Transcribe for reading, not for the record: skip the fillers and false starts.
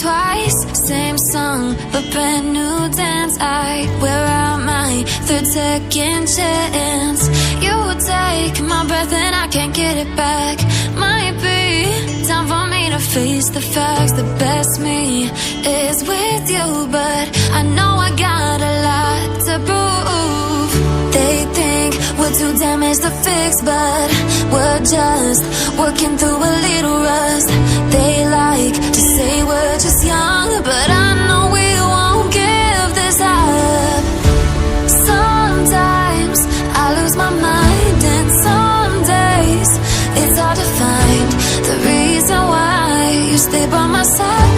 twice, same song, but brand new dance. I wear out my third second chance. You take my breath and I can't get it back. Might be time for me to face the facts. The best me is with you, but I know I got a lot to prove. They think we're too damaged to fix, but we're just working through a little rust. They like to say we're just young, but I know we won't give this up. Sometimes I lose my mind, and some days it's hard to find the reason why you stay by my side.